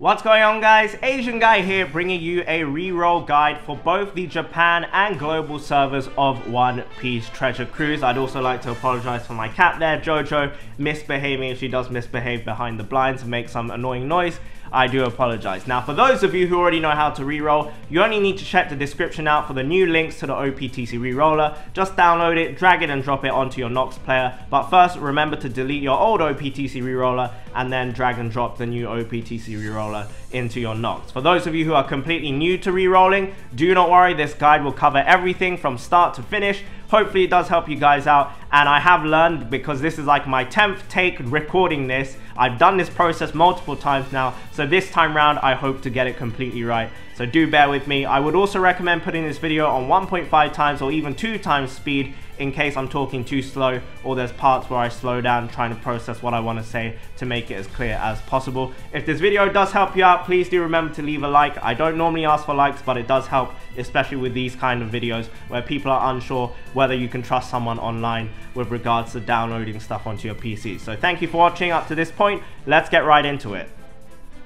What's going on, guys? Asian Guy here, bringing you a reroll guide for both the Japan and global servers of One Piece Treasure Cruise. I'd also like to apologize for my cat there, Jojo, misbehaving. If she does misbehave behind the blinds and make some annoying noise, I do apologize. Now, for those of you who already know how to reroll, you only need to check the description out for the new links to the OPTC reroller. Just download it, drag it and drop it onto your Knox player. But first, remember to delete your old OPTC reroller and then drag and drop the new OPTC reroller into your Knox. For those of you who are completely new to rerolling, do not worry, this guide will cover everything from start to finish. Hopefully it does help you guys out, and I have learned, because this is like my 10th take recording this. I've done this process multiple times now, so this time round I hope to get it completely right. So do bear with me. I would also recommend putting this video on 1.5 times or even 2 times speed in case I'm talking too slow or there's parts where I slow down trying to process what I want to say to make it as clear as possible. If this video does help you out, please do remember to leave a like. I don't normally ask for likes, but it does help, especially with these kind of videos where people are unsure whether you can trust someone online with regards to downloading stuff onto your PC. So thank you for watching up to this point. Let's get right into it.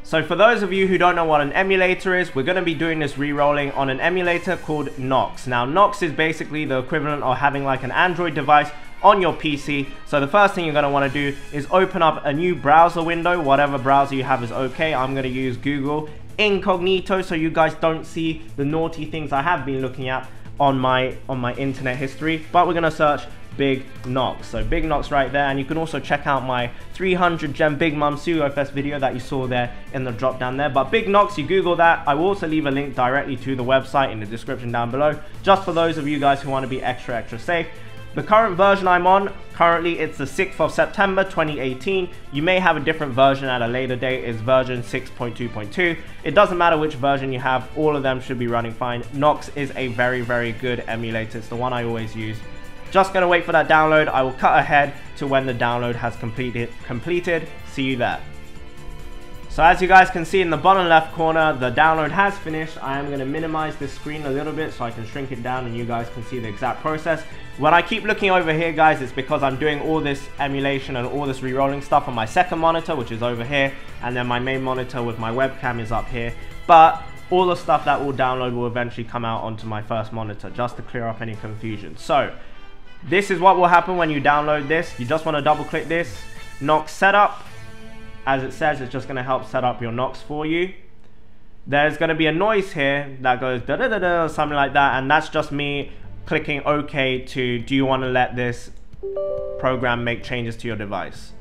So for those of you who don't know what an emulator is, we're going to be doing this re-rolling on an emulator called Knox. Now, Knox is basically the equivalent of having like an Android device on your PC. So the first thing you're going to want to do is open up a new browser window. Whatever browser you have is okay. I'm going to use Google Incognito so you guys don't see the naughty things I have been looking at on my internet history. But we're going to search Big Knox. So Big Knox right there, and you can also check out my 300 gem Big Mom Sugo-Fest video that you saw there in the drop down there. But Big Knox, you Google that. I will also leave a link directly to the website in the description down below, just for those of you guys who want to be extra safe. The current version I'm on, currently it's the 6th of September 2018. You may have a different version at a later date. It's version 6.2.2. It doesn't matter which version you have, all of them should be running fine. Knox is a very good emulator. It's the one I always use. Just gonna wait for that download. I will cut ahead to when the download has completed. See you there. So as you guys can see in the bottom left corner, the download has finished. I am gonna minimize this screen a little bit so I can shrink it down and you guys can see the exact process. When I keep looking over here, guys, it's because I'm doing all this emulation and all this re-rolling stuff on my second monitor, which is over here, and then my main monitor with my webcam is up here. But all the stuff that will download will eventually come out onto my first monitor, just to clear up any confusion. So this is what will happen when you download this. You just want to double click this Knox setup. As it says, it's just going to help set up your Knox for you. There's going to be a noise here that goes da da da da, something like that, and that's just me clicking OK to, do you want to let this program make changes to your device?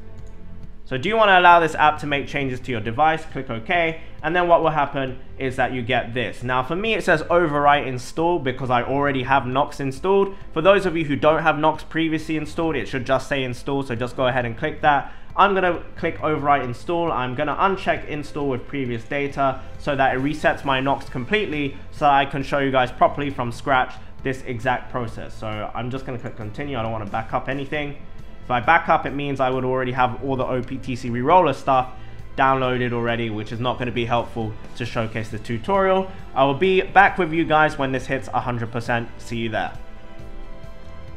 So do you want to allow this app to make changes to your device? Click OK, and then what will happen is that you get this. Now for me it says overwrite install because I already have Knox installed. For those of you who don't have Knox previously installed, it should just say install, so just go ahead and click that. I'm going to click overwrite install. I'm going to uncheck install with previous data so that it resets my Knox completely, so that I can show you guys properly from scratch this exact process. So I'm just going to click continue. I don't want to back up anything. If I back up, it means I would already have all the OPTC reroller stuff downloaded already, which is not going to be helpful to showcase the tutorial. I will be back with you guys when this hits 100%. See you there.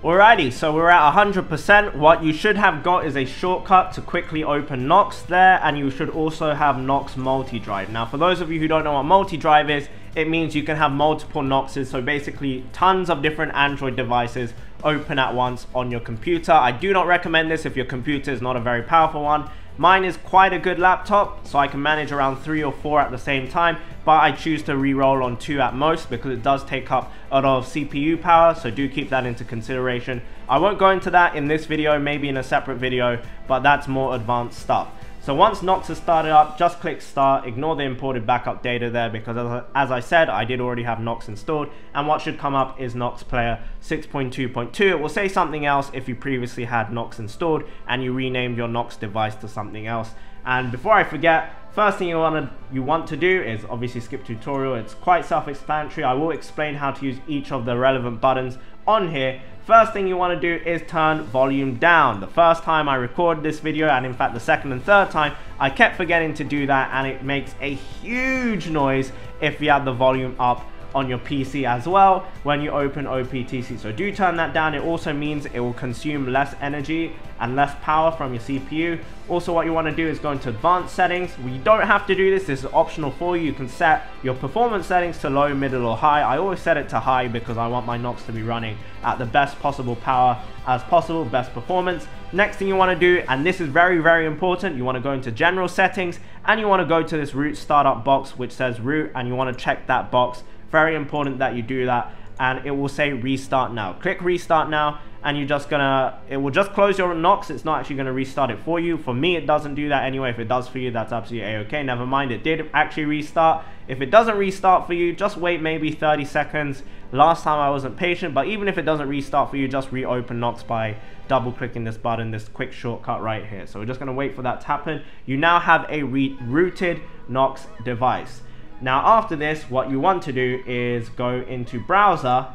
Alrighty, so we're at 100%. What you should have got is a shortcut to quickly open Knox there, and you should also have Knox multi-drive. Now for those of you who don't know what multi-drive is, it means you can have multiple Knoxes, so basically tons of different Android devices open at once on your computer. I do not recommend this if your computer is not a very powerful one. Mine is quite a good laptop, so I can manage around 3 or 4 at the same time, but I choose to re-roll on 2 at most because it does take up a lot of CPU power, so do keep that into consideration. I won't go into that in this video, maybe in a separate video, but that's more advanced stuff. So once Knox is started up, just click start, ignore the imported backup data there because as I said, I did already have Knox installed, and what should come up is Knox Player 6.2.2. It will say something else if you previously had Knox installed and you renamed your Knox device to something else. And before I forget, first thing you want to do is obviously skip tutorial. It's quite self-explanatory. I will explain how to use each of the relevant buttons on here. First thing you want to do is turn volume down. The first time I recorded this video, and in fact the second and third time, I kept forgetting to do that, and it makes a huge noise if you have the volume up on your PC as well when you open OPTC. So do turn that down. It also means it will consume less energy and less power from your CPU. Also, what you want to do is go into advanced settings. You don't have to do this. This is optional for you. You can set your performance settings to low, middle, or high. I always set it to high because I want my Knox to be running at the best possible power as possible, best performance. Next thing you want to do, and this is very, very important, you want to go into general settings and you want to go to this root startup box which says root, and you want to check that box. Very important that you do that, and it will say restart now. Click restart now, and you're just gonna, it will just close your Knox. It's not actually gonna restart it for you. For me, it doesn't do that anyway. If it does for you, that's absolutely a-okay. Never mind, it did actually restart. If it doesn't restart for you, just wait maybe 30 seconds. Last time I wasn't patient, but even if it doesn't restart for you, just reopen Knox by double clicking this button, this quick shortcut right here. So we're just gonna wait for that to happen. You now have a rooted Knox device. Now after this, what you want to do is go into browser,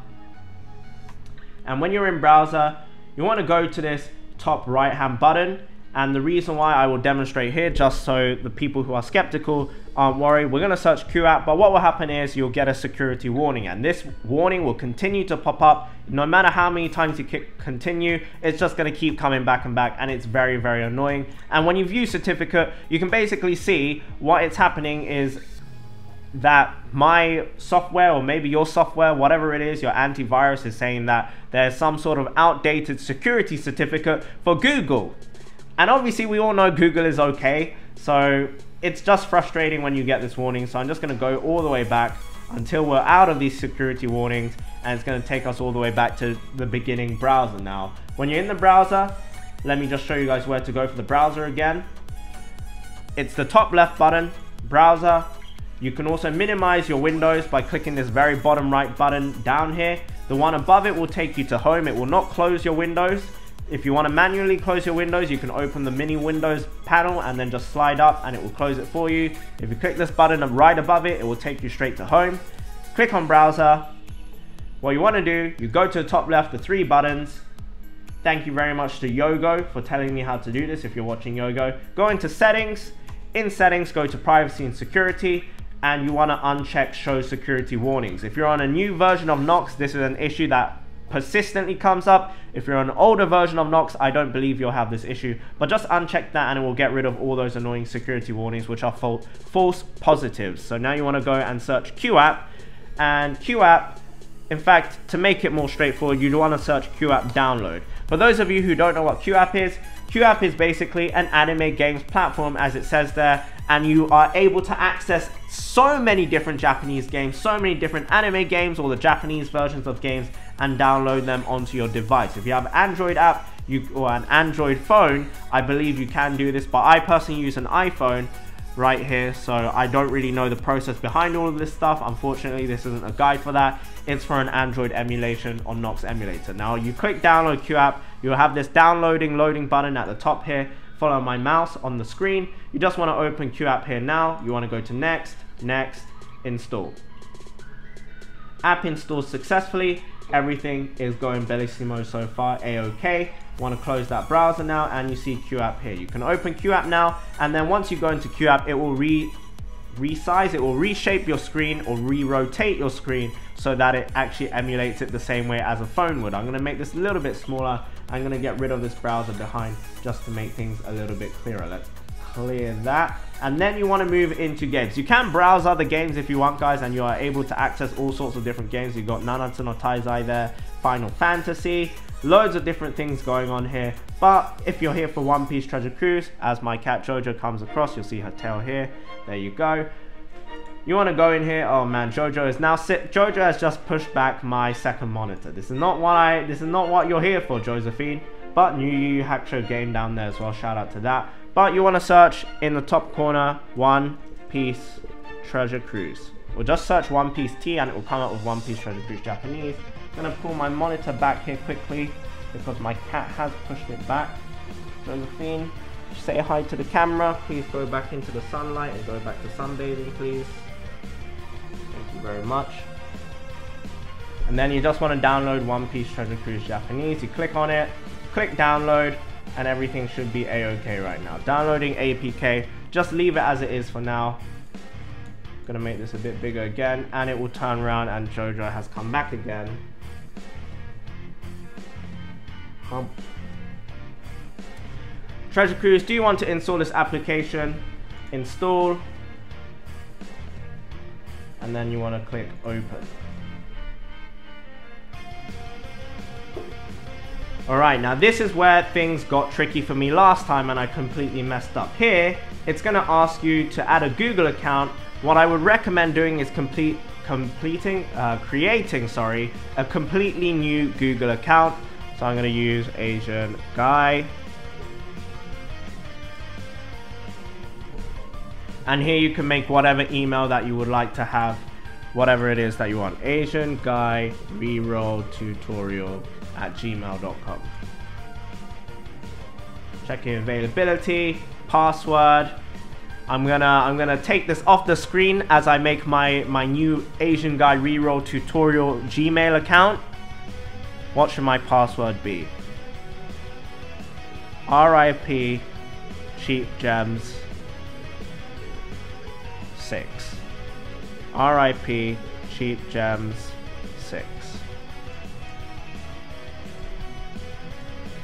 and when you're in browser, you want to go to this top right hand button. And the reason why I will demonstrate here, just so the people who are skeptical aren't worried, we're going to search QooApp, but what will happen is you'll get a security warning, and this warning will continue to pop up no matter how many times you click continue. It's just going to keep coming back and back, and it's very, very annoying. And when you view certificate, you can basically see what it's happening is that my software, or maybe your software, whatever it is, your antivirus is saying that there's some sort of outdated security certificate for Google. And obviously we all know Google is okay, so it's just frustrating when you get this warning. So I'm just going to go all the way back until we're out of these security warnings, and it's going to take us all the way back to the beginning browser. Now when you're in the browser, let me just show you guys where to go for the browser again. It's the top left button, browser. You can also minimize your windows by clicking this very bottom right button down here. The one above it will take you to home. It will not close your windows. If you want to manually close your windows, you can open the mini windows panel and then just slide up and it will close it for you. If you click this button right above it, it will take you straight to home. Click on browser. What you want to do, you go to the top left, the three buttons. Thank you very much to Yogo for telling me how to do this if you're watching Yogo. Go into settings. In settings, go to privacy and security, and you want to uncheck show security warnings. If you're on a new version of Knox, this is an issue that persistently comes up. If you're on an older version of Knox, I don't believe you'll have this issue, but just uncheck that and it will get rid of all those annoying security warnings which are false positives. So now you want to go and search QooApp, and QooApp, in fact, to make it more straightforward, you want to search QooApp download. For those of you who don't know what QooApp is basically an anime games platform, as it says there, and you are able to access so many different Japanese games, so many different anime games, or the Japanese versions of games, and download them onto your device. If you have an Android app or an Android phone, I believe you can do this, but I personally use an iPhone right here, so I don't really know the process behind all of this stuff. Unfortunately, this isn't a guide for that. It's for an Android emulation on Knox emulator. Now you click download QooApp, you'll have this loading button at the top here. Follow my mouse on the screen. You just want to open QooApp here now. You want to go to next, install. App installed successfully. Everything is going bellissimo so far, a-okay. Want to close that browser now, and you see QooApp here. You can open QooApp now, and then once you go into QooApp, it will resize, it will reshape your screen or re-rotate your screen so that it actually emulates it the same way as a phone would. I'm going to make this a little bit smaller. I'm going to get rid of this browser behind just to make things a little bit clearer. Let's clear that. And then you want to move into games. You can browse other games if you want, guys, and you are able to access all sorts of different games. You've got Nanatsu no Taizai there, Final Fantasy, loads of different things going on here. But if you're here for One Piece Treasure Cruise, as my cat Jojo comes across, you'll see her tail here. There you go. You want to go in here. Oh man, Jojo is now Jojo has just pushed back my second monitor. This is not what you're here for, Josephine. But New Yu Hakusho game down there as well. Shout out to that. But you want to search in the top corner One Piece Treasure Cruise. Or just search One Piece T and it will come up with One Piece Treasure Cruise Japanese. I'm gonna pull my monitor back here quickly because my cat has pushed it back. Josephine, say hi to the camera. Please go back into the sunlight and go back to sunbathing, please. Thank you very much. And then you just want to download One Piece Treasure Cruise Japanese. You click on it, click download, and everything should be a-okay right now. Downloading APK, just leave it as it is for now. Gonna make this a bit bigger again, and it will turn around and Jojo has come back again. Treasure Cruise, do you want to install this application? Install. And then you want to click open. Alright, now this is where things got tricky for me last time and I completely messed up. Here, it's going to ask you to add a Google account. What I would recommend doing is creating a completely new Google account. So I'm going to use Asian Guy. And here you can make whatever email that you would like to have, whatever it is that you want. Asian Guy Reroll Tutorial @gmail.com. Checking availability, password. I'm gonna take this off the screen as I make my new Asian Guy Reroll Tutorial Gmail account. What should my password be? RIP Cheap Gems 6. RIP Cheap Gems 6.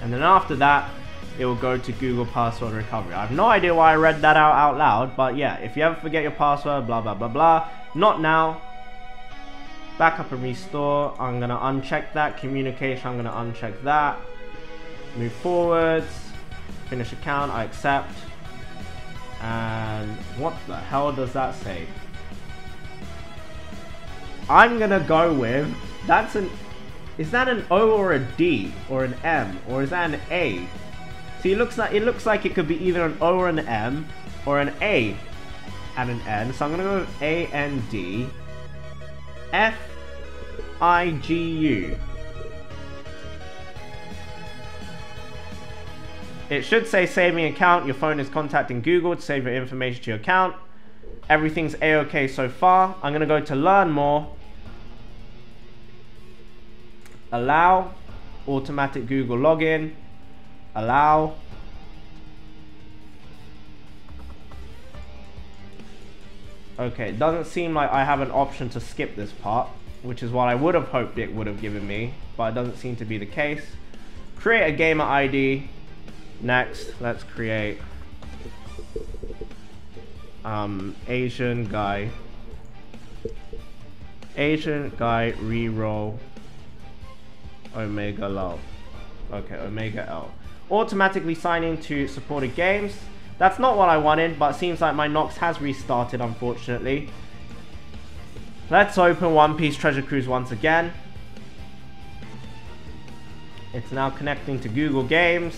And then after that, it will go to Google Password Recovery. I have no idea why I read that out loud, but yeah, if you ever forget your password, blah blah blah blah. Not now. Backup and restore. I'm gonna uncheck that. Communication, I'm gonna uncheck that. Move forwards. Finish account, I accept. And what the hell does that say? I'm gonna go with, is that an O or a D or an M, or is that an A? See, it looks like it could be either an O or an M or an A and an N. So I'm gonna go with AND FIGU. It should say saving account. Your phone is contacting Google to save your information to your account. Everything's A-OK so far. I'm gonna go to learn more. Allow automatic Google login. Allow. Okay, it doesn't seem like I have an option to skip this part, which is what I would have hoped it would have given me, but it doesn't seem to be the case. Create a gamer ID. Next, let's create Asian Guy Reroll Omega L. Okay, Omega L. Automatically sign in to supported games. That's not what I wanted, but it seems like my Knox has restarted, unfortunately. Let's open One Piece Treasure Cruise once again. It's now connecting to Google Games.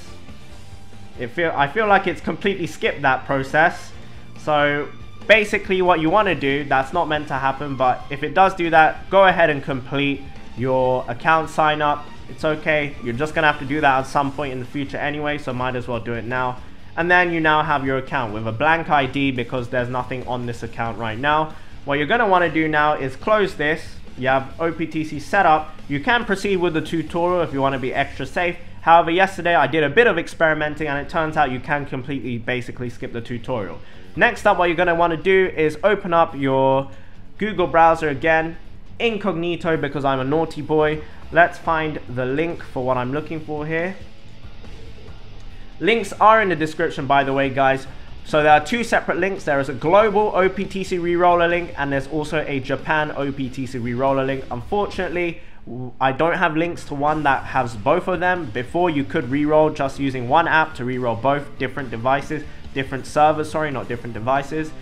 I feel like it's completely skipped that process. So basically what you want to do, that's not meant to happen, but if it does do that, go ahead and complete your account sign up. It's okay, you're just gonna have to do that at some point in the future anyway, so might as well do it now. And then you now have your account with a blank ID because there's nothing on this account right now. What you're gonna want to do now is close this. You have OPTC set up. You can proceed with the tutorial if you want to be extra safe. However, yesterday I did a bit of experimenting and it turns out you can completely basically skip the tutorial. Next up, what you're going to want to do is open up your Google browser again, incognito because I'm a naughty boy. Let's find the link for what I'm looking for here. Links are in the description, by the way, guys. So there are two separate links. There is a global OPTC reroller link and there's also a Japan OPTC reroller link. Unfortunately, I don't have links to one that has both of them. Before, you could reroll just using one app to reroll both different devices, different servers, sorry, not different devices.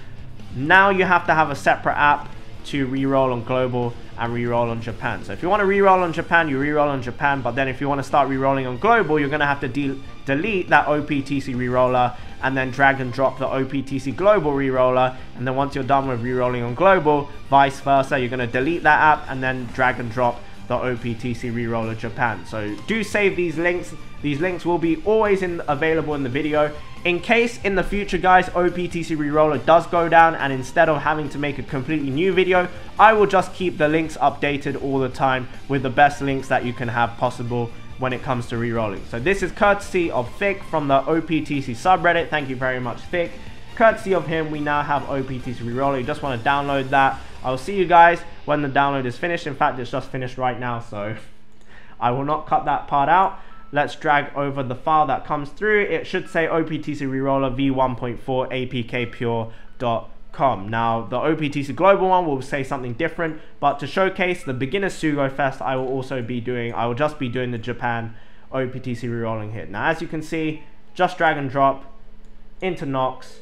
Now you have to have a separate app to reroll on global and reroll on Japan. So if you want to reroll on Japan, you reroll on Japan, but then if you want to start rerolling on global, you're going to have to delete that OPTC reroller and then drag and drop the OPTC global reroller, and then once you're done with rerolling on global, vice versa, you're going to delete that app and then drag and drop the OPTC reroller Japan. So do save these links. These links will be always available in the video. In case in the future, guys, OPTC reroller does go down and instead of having to make a completely new video, I will just keep the links updated all the time with the best links that you can have possible when it comes to rerolling. So this is courtesy of Thick from the OPTC subreddit. Thank you very much, Thick. courtesy of him, we now have OPTC Reroller. You just want to download that. I'll see you guys when the download is finished. In fact, it's just finished right now, so I will not cut that part out. Let's drag over the file that comes through. It should say OPTC Reroller v1.4 apkpure.com. Now, the OPTC Global one will say something different, but to showcase the beginner Sugo-Fest, I will just be doing the Japan OPTC rerolling here. Now, as you can see, just drag and drop into Knox,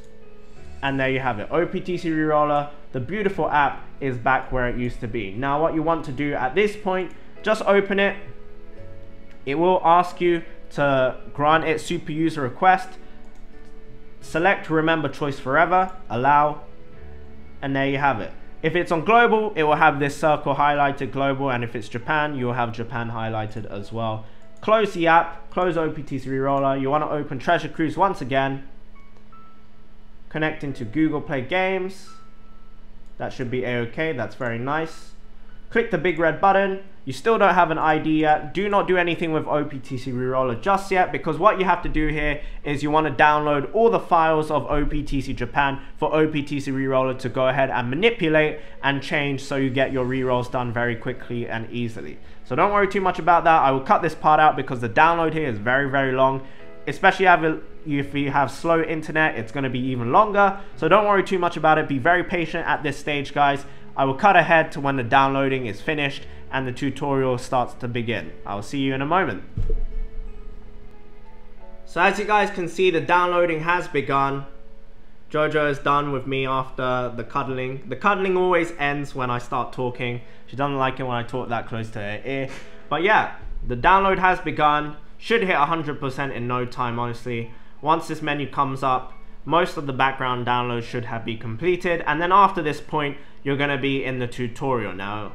and there you have it. OPTC Reroller, the beautiful app, is back where it used to be. Now, what you want to do at this point, just open it. It will ask you to grant it super user request. Select remember choice forever, allow, and there you have it. If it's on global, it will have this circle highlighted global, and if it's Japan, you'll have Japan highlighted as well. Close the app, close OPTC Reroller. You want to open Treasure Cruise once again. Connect into Google Play Games. That should be a-okay, that's very nice. Click the big red button. You still don't have an ID yet. Do not do anything with OPTC Reroller just yet, because what you have to do here is you want to download all the files of OPTC Japan for OPTC Reroller to go ahead and manipulate and change so you get your rerolls done very quickly and easily. So don't worry too much about that. I will cut this part out because the download here is very, very long. Especially if you have slow internet, it's going to be even longer. So don't worry too much about it. Be very patient at this stage, guys. I will cut ahead to when the downloading is finished and the tutorial starts to begin. I'll see you in a moment. So as you guys can see, the downloading has begun. Jojo is done with me after the cuddling. The cuddling always ends when I start talking. She doesn't like it when I talk that close to her ear. But yeah, the download has begun. Should hit 100% in no time, honestly. Once this menu comes up, most of the background downloads should have been completed, and then after this point, you're going to be in the tutorial. Now,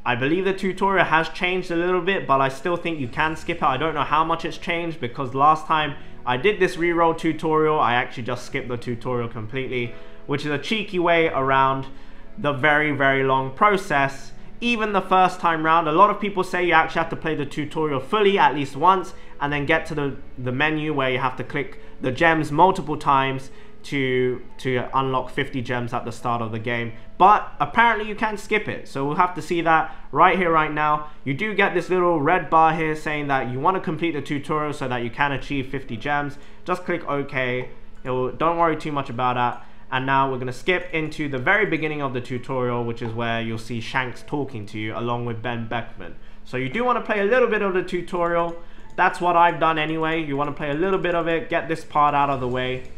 I believe the tutorial has changed a little bit, but I still think you can skip it. I don't know how much it's changed, because last time I did this reroll tutorial, I actually just skipped the tutorial completely, which is a cheeky way around the very, very long process. Even the first time round, a lot of people say you actually have to play the tutorial fully at least once and then get to the menu where you have to click the gems multiple times to unlock 50 gems at the start of the game. But apparently you can skip it, so we'll have to see that right here, right now. You do get this little red bar here saying that you want to complete the tutorial so that you can achieve 50 gems. Just click OK. Don't worry too much about that. And now we're going to skip into the very beginning of the tutorial, which is where you'll see Shanks talking to you along with Ben Beckman. So you do want to play a little bit of the tutorial. That's what I've done anyway. You want to play a little bit of it, get this part out of the way.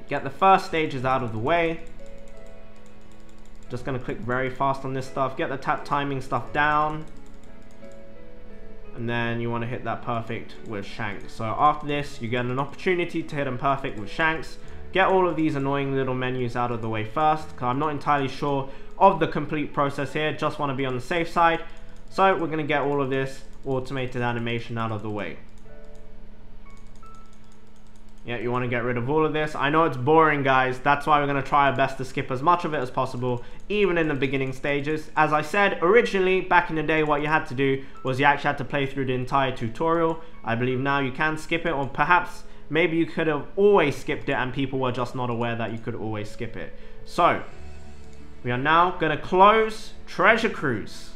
Get the first stages out of the way. Just going to click very fast on this stuff. Get the tap timing stuff down. And then you want to hit that perfect with Shanks. So after this, you get an opportunity to hit them perfect with Shanks. Get all of these annoying little menus out of the way first, because I'm not entirely sure of the complete process here. Just want to be on the safe side. So we're going to get all of this automated animation out of the way. Yeah, you want to get rid of all of this. I know it's boring, guys. That's why we're going to try our best to skip as much of it as possible, even in the beginning stages. As I said, originally, back in the day, what you had to do was you actually had to play through the entire tutorial. I believe now you can skip it, or perhaps maybe you could have always skipped it and people were just not aware that you could always skip it. So, we are now going to close Treasure Cruise.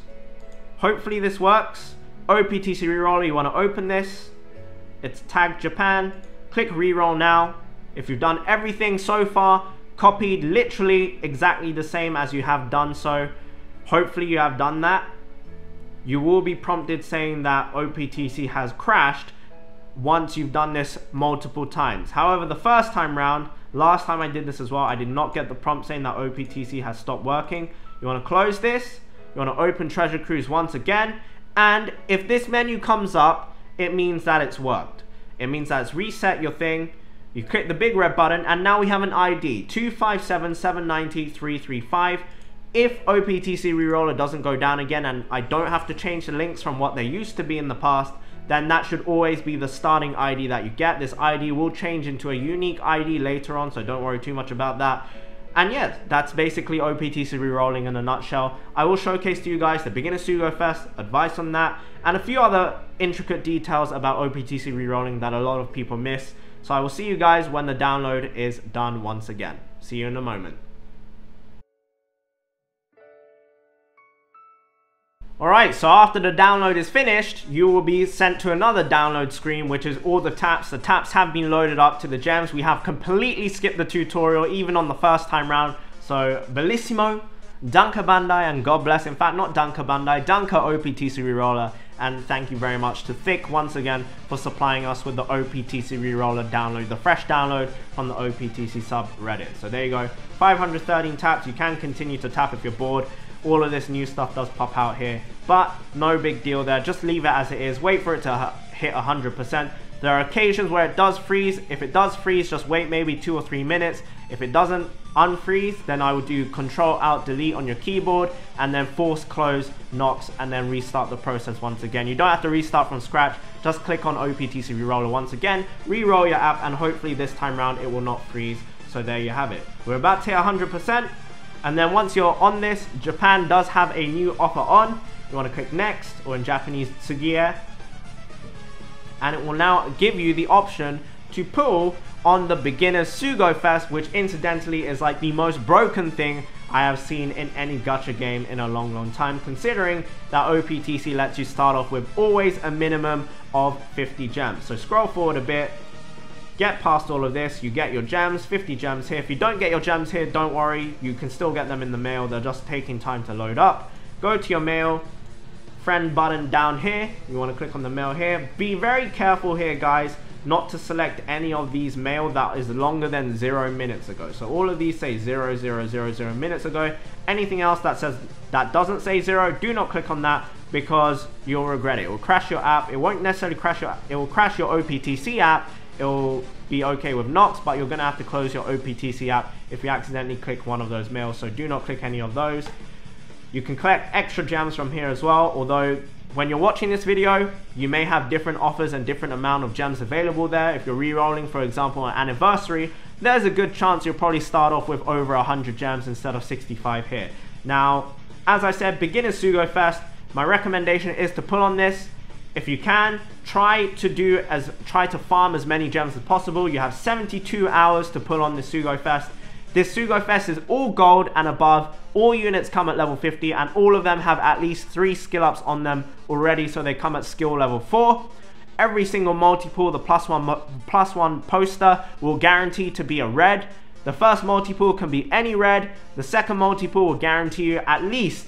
Hopefully this works. OPTC Reroller, you want to open this. It's tagged Japan. Click Reroll now. If you've done everything so far, copied literally exactly the same as you have done so, hopefully you have done that. You will be prompted saying that OPTC has crashed once you've done this multiple times. However, the first time round, last time I did this as well, I did not get the prompt saying that OPTC has stopped working. You want to close this, you want to open Treasure Cruise once again, and if this menu comes up, it means that it's worked. It means that it's reset your thing. You click the big red button, and now we have an ID, 257790335. If OPTC Reroller doesn't go down again and I don't have to change the links from what they used to be in the past, then that should always be the starting ID that you get. This ID will change into a unique ID later on, so don't worry too much about that. And yes, that's basically OPTC Rerolling in a nutshell. I will showcase to you guys the beginner Sugo-Fest, advice on that, and a few other intricate details about OPTC Rerolling that a lot of people miss. So I will see you guys when the download is done once again. See you in a moment. Alright, so after the download is finished, you will be sent to another download screen, which is all the taps. The taps have been loaded up to the gems. We have completely skipped the tutorial, even on the first time round. So, bellissimo, Danke Bandai, and God bless. In fact, not Danke Bandai, Danke OPTC Reroller. And thank you very much to Thick once again for supplying us with the OPTC Reroller download, the fresh download from the OPTC subreddit. So there you go, 513 taps. You can continue to tap if you're bored. All of this new stuff does pop out here, but no big deal there. Just leave it as it is. Wait for it to hit 100%. There are occasions where it does freeze. If it does freeze, just wait maybe 2 or 3 minutes. If it doesn't unfreeze, then I would do Control-Alt-Delete on your keyboard and then force close Knox and then restart the process once again. You don't have to restart from scratch. Just click on OPTC Reroller once again, re-roll your app, and hopefully this time around it will not freeze. So there you have it. We're about to hit 100%. And then once you're on this, Japan does have a new offer on. You want to click next, or in Japanese, Tsugie. And it will now give you the option to pull on the beginner's Sugo-Fest, which incidentally is like the most broken thing I have seen in any gacha game in a long time, considering that OPTC lets you start off with always a minimum of 50 gems. So scroll forward a bit. Get past all of this, you get your gems, 50 gems here. If you don't get your gems here, don't worry, you can still get them in the mail. They're just taking time to load up. Go to your mail, friend button down here. You want to click on the mail here. Be very careful here, guys, not to select any of these mail that is longer than 0 minutes ago. So all of these say 0, 0, 0, 0 minutes ago. Anything else that says that doesn't say 0, do not click on that, because you'll regret it. It will crash your app. It won't necessarily crash your, it will crash your OPTC app. It'll be okay with Knox, but you're going to have to close your OPTC app if you accidentally click one of those mails, so do not click any of those. You can collect extra gems from here as well, although when you're watching this video, you may have different offers and different amount of gems available there. If you're re-rolling, for example, an anniversary, there's a good chance you'll probably start off with over 100 gems instead of 65 here. Now, as I said, beginner Sugo-Fest, my recommendation is to pull on this. If you can, try to farm as many gems as possible. You have 72 hours to pull on the Sugo-Fest. This Sugo-Fest is all gold and above. All units come at level 50, and all of them have at least 3 skill ups on them already, so they come at skill level 4. Every single multi-pull, the +1 poster, will guarantee to be a red. The first multi-pull can be any red. The second multi-pull will guarantee you at least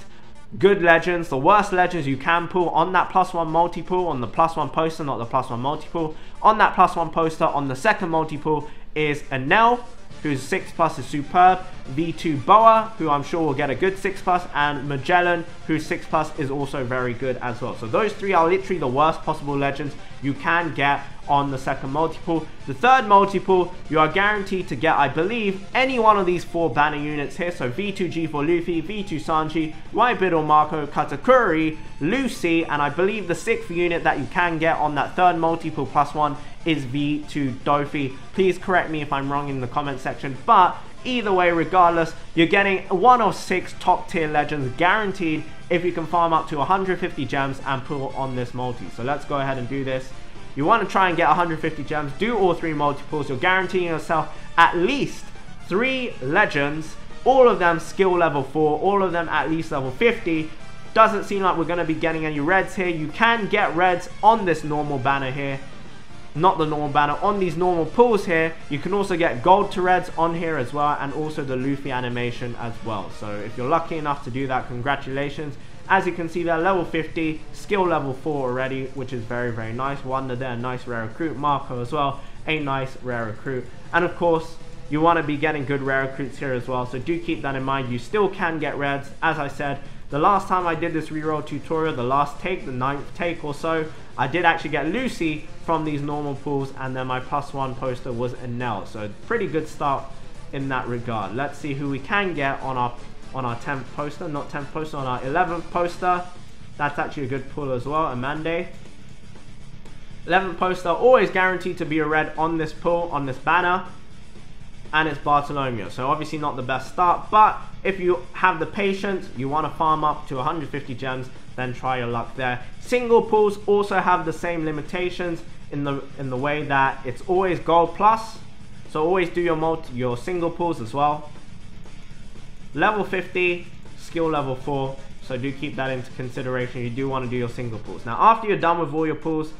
good legends, the worst legends you can pull on that +1 multi-pull, on the +1 poster, not the +1 multi-pull. On that +1 poster, on the second multi-pull, is Enel, whose 6+ is superb, V2 Boa, who I'm sure will get a good 6+, and Magellan, whose 6+ is also very good as well. So those 3 are literally the worst possible legends you can get on the second multi-pull. The third multi-pull, you are guaranteed to get, I believe, any one of these 4 banner units here. So V2G for Luffy, V2 Sanji, Whitebeard Marco, Katakuri, Lucy, and I believe the 6th unit that you can get on that third multi-pull +1 is V2 Dofi. Please correct me if I'm wrong in the comment section, but either way, regardless, you're getting one of 6 top tier legends guaranteed if you can farm up to 150 gems and pull on this multi. So let's go ahead and do this. You want to try and get 150 gems, do all 3 multiples. You're guaranteeing yourself at least 3 legends, all of them skill level 4, all of them at least level 50. Doesn't seem like we're going to be getting any reds here. You can get reds on this normal banner here. Not the normal banner, on these normal pulls here. You can also get gold to reds on here as well, and also the Luffy animation as well. So if you're lucky enough to do that, congratulations. As you can see, they're level 50, skill level 4 already, which is very nice. Wonder there, nice rare recruit. Marco as well, a nice rare recruit. And of course, you want to be getting good rare recruits here as well, so do keep that in mind. You still can get reds. As I said, the last time I did this reroll tutorial, the last take, the 9th take or so, I did actually get Lucy from these normal pools, and then my +1 poster was Enel. So pretty good start in that regard. Let's see who we can get on our 10th poster, not 10th poster, on our 11th poster. That's actually a good pull as well, Amande. 11th poster, always guaranteed to be a red on this pull, on this banner. And it's Bartolomeo. So obviously not the best start, but if you have the patience, you want to farm up to 150 gems, then try your luck there. Single pulls also have the same limitations. in the way that it's always gold plus. So always do your single pulls as well. Level 50, skill level 4. So do keep that into consideration. You do want to do your single pulls. Now after you're done with all your pulls,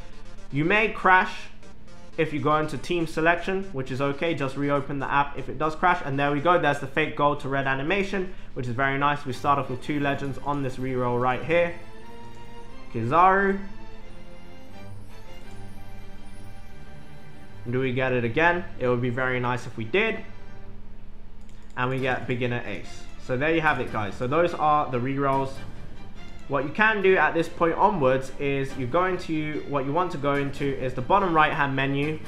you may crash if you go into team selection, which is okay. Just reopen the app if it does crash. And there we go. There's the fake gold to red animation, which is very nice. We start off with 2 legends on this reroll right here. Kizaru. Do we get it again? It would be very nice if we did. And we get beginner ace. So there you have it, guys. So those are the rerolls. What you can do at this point onwards is you go into, what you want to go into is the bottom right hand menu.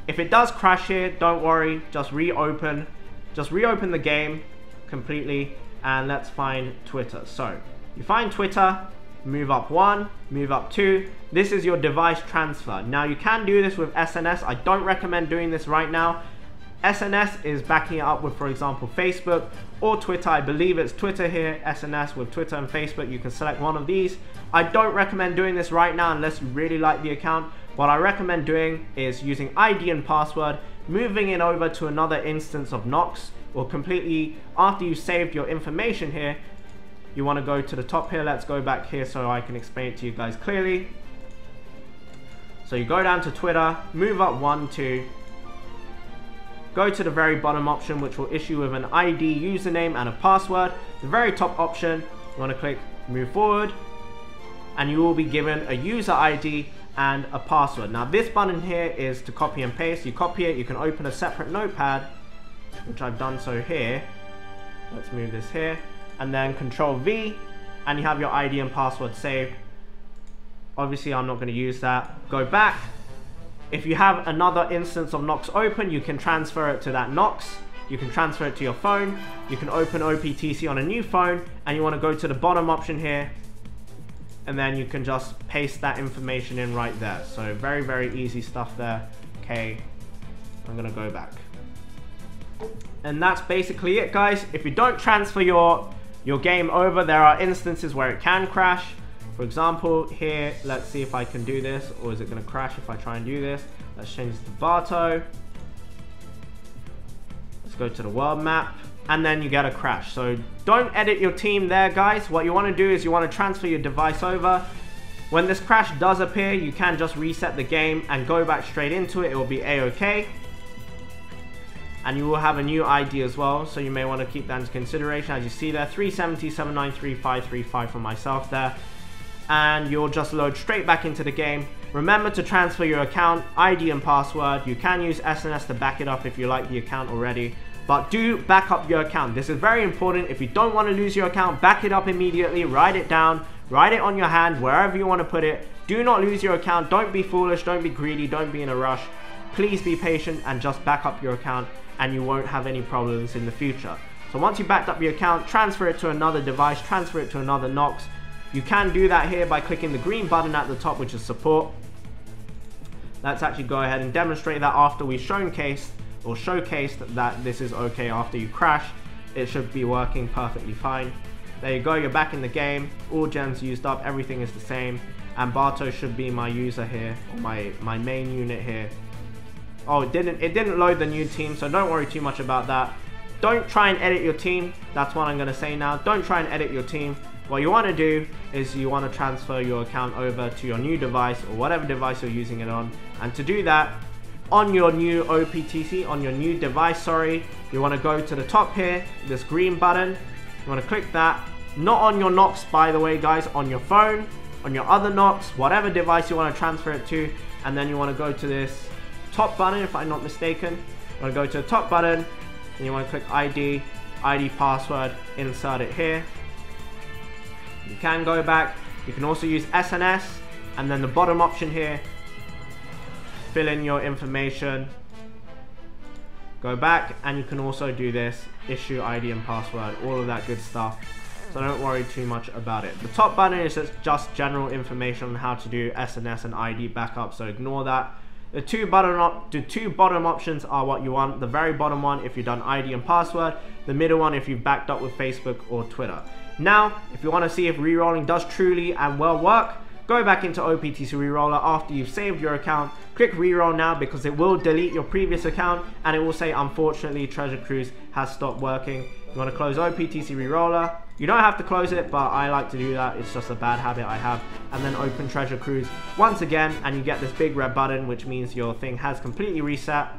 If it does crash here, don't worry, just reopen the game completely, and let's find Twitter. So you find Twitter, move up 1, move up 2. This is your device transfer. Now you can do this with SNS. I don't recommend doing this right now. SNS is backing it up with, for example, Facebook or Twitter. I believe it's Twitter here, SNS with Twitter and Facebook. You can select one of these. I don't recommend doing this right now unless you really like the account. What I recommend doing is using ID and password, moving it over to another instance of Knox, or completely, after you saved your information here, you want to go to the top here. Let's go back here so I can explain it to you guys clearly. So you go down to Twitter, move up 1, 2, go to the very bottom option, which will issue with an ID, username, and a password. The very top option, you want to click move forward, and you will be given a user ID and a password. Now this button here is to copy and paste. You copy it, you can open a separate notepad, which I've done so here. Let's move this here, and then Control V, and you have your ID and password saved. Obviously I'm not going to use that. Go back. If you have another instance of Knox open, you can transfer it to that Knox. You can transfer it to your phone. You can open OPTC on a new phone, and you want to go to the bottom option here, and then you can just paste that information in right there. So very, very easy stuff there. Okay, I'm going to go back. And that's basically it, guys. If you don't transfer your game over, there are instances where it can crash. For example, here, let's see if I can do this, or is it going to crash if I try and do this? Let's change this to Barto. Let's go to the world map, and then you get a crash. So don't edit your team there, guys. What you want to do is you want to transfer your device over. When this crash does appear, you can just reset the game and go back straight into it. It will be A-OK. And you will have a new ID as well, so you may want to keep that into consideration. As you see there, 370-793-535 for myself there. And you'll just load straight back into the game. Remember to transfer your account, ID and password. You can use SNS to back it up if you like the account already, but do back up your account. This is very important. If you don't want to lose your account, back it up immediately, write it down, write it on your hand, wherever you want to put it. Do not lose your account. Don't be foolish, don't be greedy, don't be in a rush. Please be patient and just back up your account, and you won't have any problems in the future. So once you backed up your account, transfer it to another device, transfer it to another Knox. You can do that here by clicking the green button at the top, which is support. Let's actually go ahead and demonstrate that after we showcased that this is okay after you crash. It should be working perfectly fine. There you go, you're back in the game. All gens used up, everything is the same. And Barto should be my user here, or my main unit here. Oh, it didn't load the new team, so don't worry too much about that. Don't try and edit your team. That's what I'm going to say now. Don't try and edit your team. What you want to do is you want to transfer your account over to your new device, or whatever device you're using it on. And to do that, on your new OPTC, on your new device, sorry, you want to go to the top here, this green button. You want to click that. Not on your Knox, by the way, guys, on your phone, on your other Knox, whatever device you want to transfer it to. And then you want to go to this top button, if I'm not mistaken. You want to go to the top button, and you want to click ID password, insert it here. You can go back. You can also use SNS, and then the bottom option here, fill in your information, go back, and you can also do this, issue ID and password, all of that good stuff. So don't worry too much about it. The top button is just general information on how to do SNS and ID backup, so ignore that. The two bottom options are what you want. The very bottom one if you've done ID and password, the middle one if you've backed up with Facebook or Twitter. Now, if you want to see if rerolling does truly and well work, go back into OPTC Reroller after you've saved your account, click Reroll now because it will delete your previous account and it will say unfortunately Treasure Cruise has stopped working. You want to close OPTC Reroller. You don't have to close it, but I like to do that. It's just a bad habit I have. And then open Treasure Cruise once again, and you get this big red button, which means your thing has completely reset.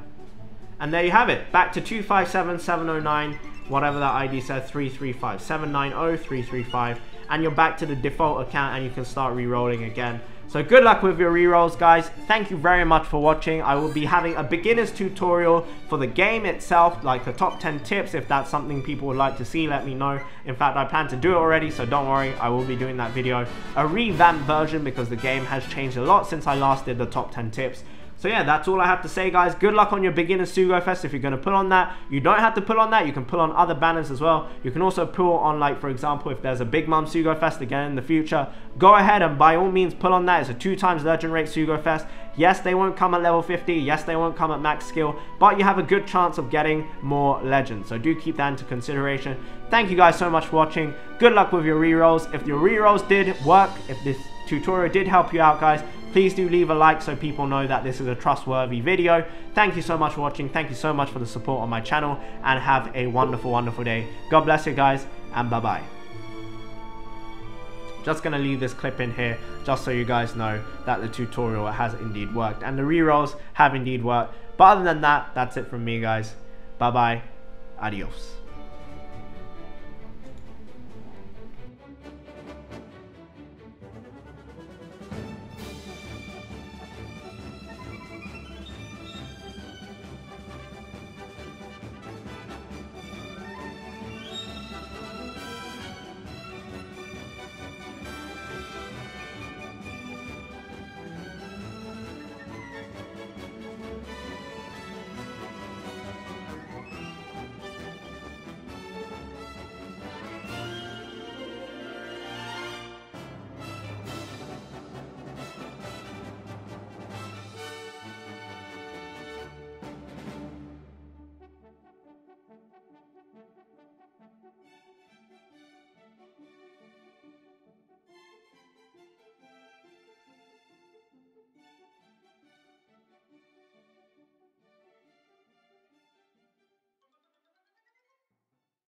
And there you have it. Back to 257709, whatever that ID says, 335, 790, 335. And you're back to the default account and you can start re-rolling again. So good luck with your re-rolls, guys. Thank you very much for watching. I will be having a beginner's tutorial for the game itself, like the top 10 tips. If that's something people would like to see, let me know. In fact, I plan to do it already, so don't worry, I will be doing that video. A revamped version because the game has changed a lot since I last did the top 10 tips. So yeah, that's all I have to say, guys. Good luck on your beginner Sugo-Fest if you're going to put on that. You don't have to put on that. You can put on other banners as well. You can also put on, like, for example, if there's a Big Mom Sugo-Fest again in the future, go ahead and by all means put on that. It's a 2x legend rate Sugo-Fest. Yes, they won't come at level 50. Yes, they won't come at max skill, but you have a good chance of getting more legends. So do keep that into consideration. Thank you guys so much for watching. Good luck with your rerolls. If your rerolls did work, if this tutorial did help you out, guys, please do leave a like so people know that this is a trustworthy video. Thank you so much for watching. Thank you so much for the support on my channel, and have a wonderful, wonderful day. God bless you guys, and bye-bye. Just gonna leave this clip in here just so you guys know that the tutorial has indeed worked and the rerolls have indeed worked. But other than that, that's it from me, guys. Bye-bye. Adios.